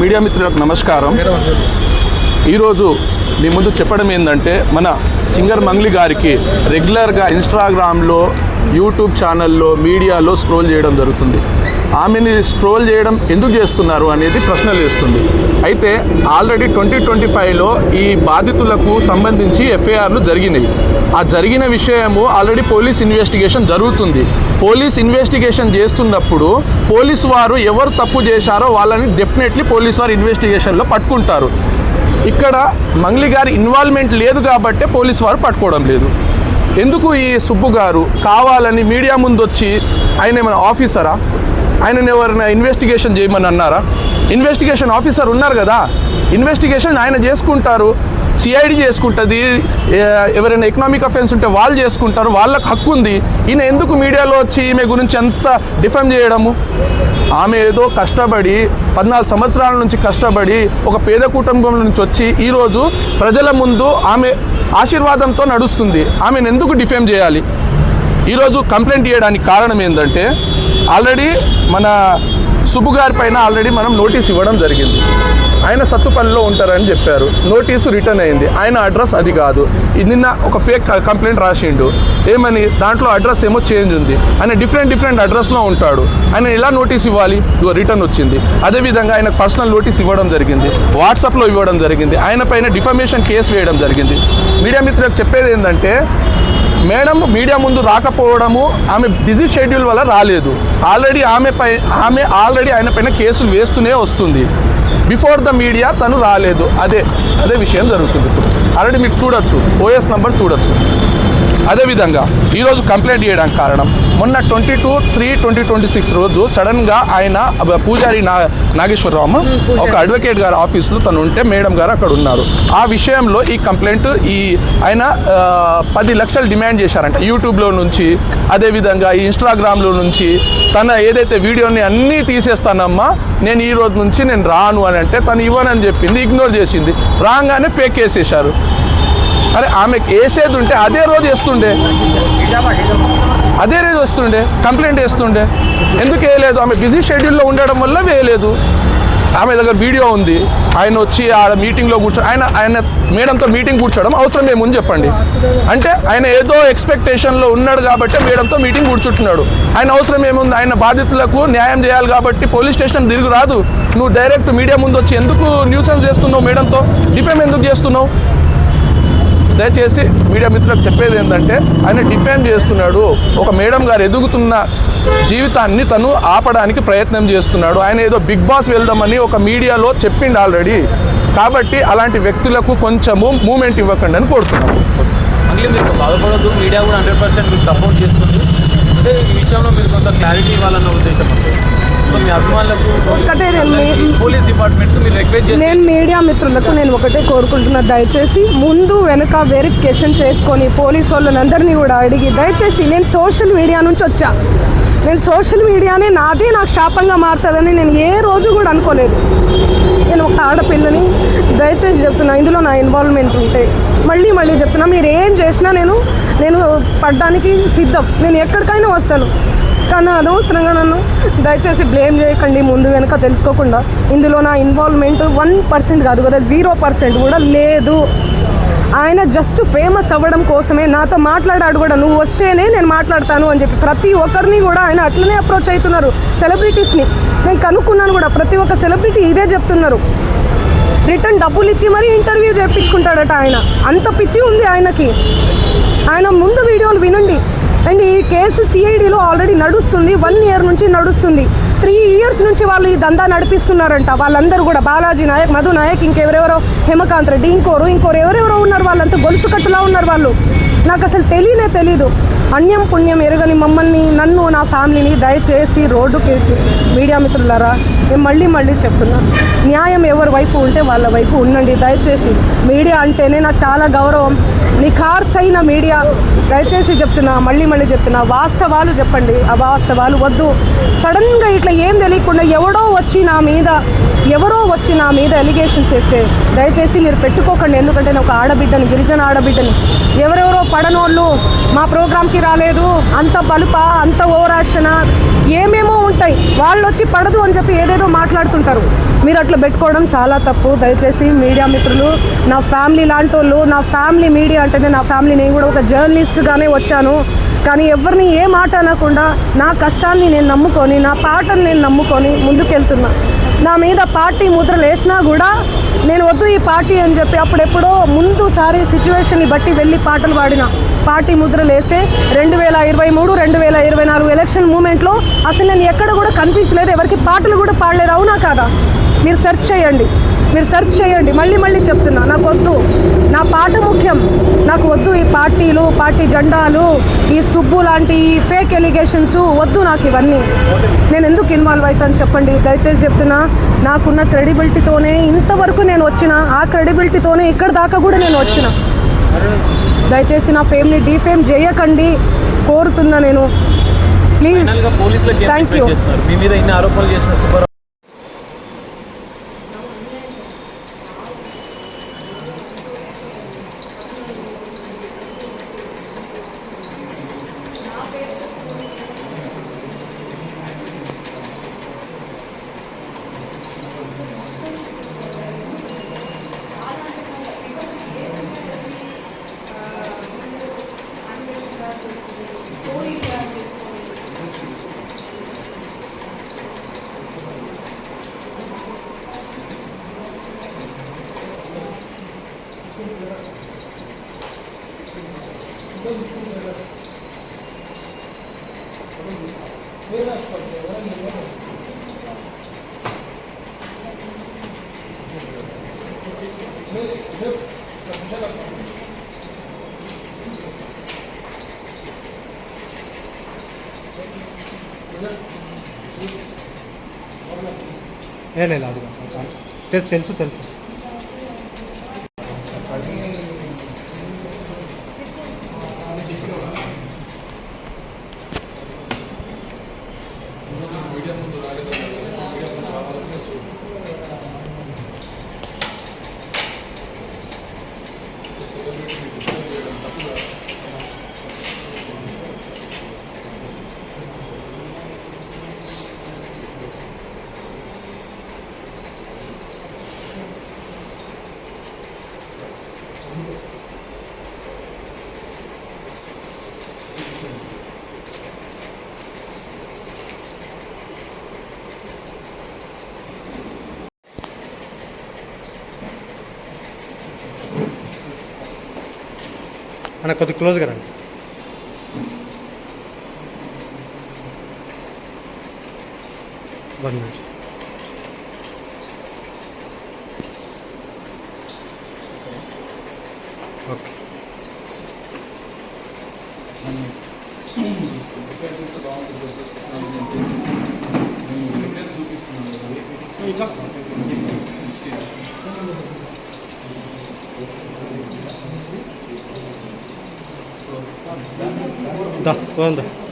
Media మిత్రులకు నమస్కారం. ఈరోజు మీ ముందు చెప్పడం ఏంటంటే మన సింగర్ మంగ్లీ గారికి రెగ్యులర్గా ఇన్స్టాగ్రామ్లో, యూట్యూబ్ ఛానల్లో, మీడియాలో స్క్రోల్ చేయడం జరుగుతుంది. ఆమెని స్క్రోల్ చేయడం ఎందుకు చేస్తున్నారు అనేది ప్రశ్నలు వేస్తుంది. అయితే ఆల్రెడీ 2025లో ఈ బాధితులకు సంబంధించి ఎఫ్ఐఆర్లు జరిగినాయి. ఆ జరిగిన విషయము ఆల్రెడీ పోలీస్ ఇన్వెస్టిగేషన్ జరుగుతుంది. పోలీస్ ఇన్వెస్టిగేషన్ చేస్తున్నప్పుడు పోలీసు వారు ఎవరు తప్పు చేశారో వాళ్ళని డెఫినెట్లీ పోలీసు వారు ఇన్వెస్టిగేషన్లో పట్టుకుంటారు. ఇక్కడ మంగ్లీ గారి ఇన్వాల్వ్మెంట్ లేదు కాబట్టే పోలీసు వారు పట్టుకోవడం లేదు. ఎందుకు ఈ సుబ్బు గారు కావాలని మీడియా ముందు వచ్చి ఆయన ఏమైనా ఆఫీసరా? ఆయనను ఎవరైనా ఇన్వెస్టిగేషన్ చేయమని అన్నారా? ఇన్వెస్టిగేషన్ ఆఫీసర్ ఉన్నారు కదా, ఇన్వెస్టిగేషన్ ఆయన చేసుకుంటారు, సిఐడి చేసుకుంటుంది. ఎవరైనా ఎకనామిక్ అఫెన్స్ ఉంటే వాళ్ళు చేసుకుంటారు, వాళ్ళకు హక్కు ఉంది. ఈయన ఎందుకు మీడియాలో వచ్చి ఈమె గురించి అంత డిఫెమ్ చేయడము? ఆమె ఏదో కష్టపడి 14 సంవత్సరాల నుంచి కష్టపడి ఒక పేద కుటుంబం నుంచి వచ్చి ఈరోజు ప్రజల ముందు ఆమె ఆశీర్వాదంతో నడుస్తుంది. ఆమెను ఎందుకు డిఫెమ్ చేయాలి? ఈరోజు కంప్లైంట్ చేయడానికి కారణం ఏంటంటే ఆల్రెడీ మన సుబ్బు గారి పైన ఆల్రెడీ మనం నోటీస్ ఇవ్వడం జరిగింది. ఆయన సత్తుపల్లిలో ఉంటారని చెప్పారు. నోటీసు రిటర్న్ అయింది. ఆయన అడ్రస్ అది కాదు. నిన్న ఒక ఫేక్ కంప్లైంట్ రాసిండు. ఏమని? దాంట్లో అడ్రస్ ఏమో చేంజ్ ఉంది. ఆయన డిఫరెంట్ అడ్రస్లో ఉంటాడు. ఆయన ఎలా నోటీస్ ఇవ్వాలి? రిటర్న్ వచ్చింది. అదేవిధంగా ఆయన పర్సనల్ నోటీస్ ఇవ్వడం జరిగింది, వాట్సాప్లో ఇవ్వడం జరిగింది. ఆయన పైన డిఫమేషన్ కేసు వేయడం జరిగింది. మీడియా మిత్రులకు చెప్పేది ఏంటంటే మేడం మీడియా ముందు రాకపోవడము ఆమె బిజీ షెడ్యూల్ వల్ల రాలేదు. ఆల్రెడీ ఆమె ఆల్రెడీ ఆయన పైన కేసులు వేస్తూనే వస్తుంది. బిఫోర్ ద మీడియా తను రాలేదు. అదే విషయం జరుగుతుంది. ఇప్పుడు ఆల్రెడీ మీకు చూడొచ్చు, ఓఎస్ నంబర్ చూడొచ్చు. అదేవిధంగా ఈరోజు కంప్లైంట్ చేయడానికి కారణం మొన్న 22/3/2026 రోజు సడన్గా ఆయన పూజారి నాగేశ్వరరావు ఒక అడ్వకేట్ గారి ఆఫీస్లో తను ఉంటే మేడం గారు అక్కడ ఉన్నారు. ఆ విషయంలో ఈ కంప్లైంట్ ఆయన 10 లక్షలు డిమాండ్ చేశారంట యూట్యూబ్లో నుంచి, అదేవిధంగా ఈ ఇన్స్టాగ్రామ్లో నుంచి. తన ఏదైతే వీడియోని అన్నీ తీసేస్తానమ్మా, నేను ఈ రోజు నుంచి నేను రాను అని అంటే తను ఇవ్వనని చెప్పింది, ఇగ్నోర్ చేసింది. రాగానే ఫేక్ వేసేశారు. అరే ఆమెకు వేసేది ఉంటే అదే రోజు వేస్తుండే, కంప్లైంట్ వేస్తుండే. ఎందుకు వేయలేదు? ఆమె బిజీ షెడ్యూల్లో ఉండడం వల్ల వేయలేదు. ఆమె దగ్గర వీడియో ఉంది. ఆయన వచ్చి ఆడ మీటింగ్లో ఆయన మేడంతో మీటింగ్ కూర్చోవడం అవసరం ఏముంది చెప్పండి? అంటే ఆయన ఏదో ఎక్స్పెక్టేషన్లో ఉన్నాడు కాబట్టి మేడంతో మీటింగ్ కూర్చుంటున్నాడు. ఆయన అవసరం ఏముంది? ఆయన బాధితులకు న్యాయం చేయాలి కాబట్టి పోలీస్ స్టేషన్ తిరిగి రాదు. నువ్వు డైరెక్ట్ మీడియా ముందు వచ్చి ఎందుకు న్యూసెన్స్ చేస్తున్నావు? మేడంతో డిఫేమ్ ఎందుకు చేస్తున్నావు? దయచేసి మీడియా మిత్రులకు చెప్పేది ఏంటంటే ఆయన డిఫెండ్ చేస్తున్నాడు. ఒక మేడం గారు ఎదుగుతున్న జీవితాన్ని తను ఆపడానికి ప్రయత్నం చేస్తున్నాడు. ఆయన ఏదో బిగ్ బాస్ వెళ్దామని ఒక మీడియాలో చెప్పిండు ఆల్రెడీ. కాబట్టి అలాంటి వ్యక్తులకు కొంచెము మూమెంట్ ఇవ్వకండి అని కోరుతున్నాను. మళ్ళీ మీరు బాధపడద్దు, మీడియా కూడా 100% మీకు సపోర్ట్ చేస్తుంది. అంటే ఈ విషయంలో మీరు కొంత క్లారిటీ ఇవ్వాలన్న ఉద్దేశం ఉంది. మీ అభిమానులకు ఒకటే పోలీస్ డిపార్ట్మెంట్ మీరు రిక్వెస్ట్ చేసి నేను మీడియా మిత్రులకు నేను ఒకటే కోరుకుంటున్నా, దయచేసి ముందు వెనక వెరిఫికేషన్ చేసుకొని పోలీసు వాళ్ళందరినీ కూడా అడిగి, దయచేసి నేను సోషల్ మీడియా నుంచి వచ్చా, నేను సోషల్ మీడియానే నాకు శాపంగా మారుతుందని నేను ఏ రోజు కూడా అనుకోలేదు. నేను ఒక ఆడపిల్లని దయచేసి చెప్తున్నా, ఇందులో నా ఇన్వాల్వ్మెంట్ ఉంటే మళ్ళీ చెప్తున్నా, మీరు ఏం చేసినా నేను పడ్డానికి సిద్ధం, నేను ఎక్కడికైనా వస్తాను. కానీ అనవసరంగా నన్ను దయచేసి బ్లేమ్ చేయకండి ముందు వెనక తెలుసుకోకుండా. ఇందులో నా ఇన్వాల్వ్మెంట్ 1% కాదు కదా, 0% కూడా లేదు. ఆయన జస్ట్ ఫేమస్ అవ్వడం కోసమే నాతో మాట్లాడాడు కూడా, నువ్వు వస్తేనే నేను మాట్లాడతాను అని చెప్పి. ప్రతి ఒక్కరిని కూడా ఆయన అట్లనే అప్రోచ్ అవుతున్నారు. సెలబ్రిటీస్ని నేను కనుక్కున్నాను కూడా, ప్రతి ఒక్క సెలబ్రిటీ ఇదే చెప్తున్నారు. రిటర్న్ డబ్బులు ఇచ్చి మరీ ఇంటర్వ్యూ చేయించుకుంటాడట ఆయన. అంత పిచ్చి ఉంది ఆయనకి. ఆయన ముందు వీడియోలు వినండి. అండ్ ఈ కేసు సిఐడిలో ఆల్రెడీ నడుస్తుంది, 1 year నుంచి నడుస్తుంది. 3 years నుంచి వాళ్ళు ఈ దందా నడిపిస్తున్నారంట. వాళ్ళందరూ కూడా బాలాజీ నాయక్, మధు నాయక్, ఇంకెవరెవరో హేమకాంత్ రెడ్డి, ఇంకోరు ఎవరెవరో ఉన్నారు. వాళ్ళంతా గొలుసు కట్టులా ఉన్నారు వాళ్ళు. నాకు అసలు తెలీదు. అన్యం పుణ్యం ఎరగని మమ్మల్ని, నన్ను, నా ఫ్యామిలీని దయచేసి రోడ్డుకి మీడియా మిత్రులారా నేను మళ్ళీ చెప్తున్నా, న్యాయం ఎవరి వైపు ఉంటే వాళ్ళ వైపు ఉండండి. దయచేసి మీడియా అంటేనే నాకు చాలా గౌరవం. నిఖార్సైన మీడియా, దయచేసి చెప్తున్నా, మళ్ళీ చెప్తున్నా, వాస్తవాలు చెప్పండి, అవాస్తవాలు వద్దు. సడన్గా ఇట్లా ఏం తెలియకుండా ఎవరో వచ్చి నా మీద ఎలిగేషన్స్ వేస్తే దయచేసి మీరు పెట్టుకోకండి. ఎందుకంటే నేను ఒక ఆడబిడ్డని, గిరిజన ఆడబిడ్డని. ఎవరెవరో పడనోళ్ళు మా ప్రోగ్రామ్కి రాలేదు, అంత బలుప, అంత ఓవర్ యాక్షన్, ఏమేమో ఉంటాయి. వాళ్ళు వచ్చి పడదు అని చెప్పి ఏదేదో మాట్లాడుతుంటారు. మీరు అట్లా పెట్టుకోవడం చాలా తప్పు. దయచేసి మీడియా మిత్రులు, నా ఫ్యామిలీ లాంటి వాళ్ళు, నా ఫ్యామిలీ మీడియా అంటేనే నా ఫ్యామిలీ. నేను కూడా ఒక జర్నలిస్ట్గానే వచ్చాను, కానీ ఎవరిని ఏ మాట అనకుండా నా కష్టాన్ని నేను నమ్ముకొని, నా పాటను నేను నమ్ముకొని ముందుకెళ్తున్నా. నా మీద పార్టీ ముద్రలు వేసినా కూడా నేను వద్దు ఈ పార్టీ అని చెప్పి అప్పుడెప్పుడో ముందుసారి సిచ్యువేషన్ని బట్టి వెళ్ళి పాటలు పాడిన. పార్టీ ముద్రలు వేస్తే 2023, 2024 ఎలక్షన్ మూమెంట్లో అసలు నేను ఎక్కడ కూడా కనిపించలేదు, ఎవరికి పాటలు కూడా పాడలేదు. అవునా కాదా? మీరు సెర్చ్ చేయండి, మళ్ళీ చెప్తున్నా, నాకు వద్దు, నా పాట ముఖ్యం. నాకు వద్దు ఈ పార్టీలు, పార్టీ జెండాలు, ఈ సుబ్బు లాంటి ఈ ఫేక్ ఎలిగేషన్స్ వద్దు నాకు ఇవన్నీ. నేను ఎందుకు ఇన్వాల్వ్ అవుతాను చెప్పండి? దయచేసి చెప్తున్నా, నాకున్న క్రెడిబిలిటీతోనే ఇంతవరకు నేను వచ్చిన, ఆ క్రెడిబిలిటీతోనే ఇక్కడ దాకా కూడా నేను వచ్చిన. దయచేసి నా ఫేమ్ని డీఫేమ్ చేయకండి కోరుతున్నా నేను, ప్లీజ్. Thank you. మీ మీద ఇన్ని ఆరోపణలు చేసిన సుబ్బారావు లేదు అది తెలుసు అన్న, కొద్దిగా క్లోజ్గా రండి. One minute. ఓకే. దా.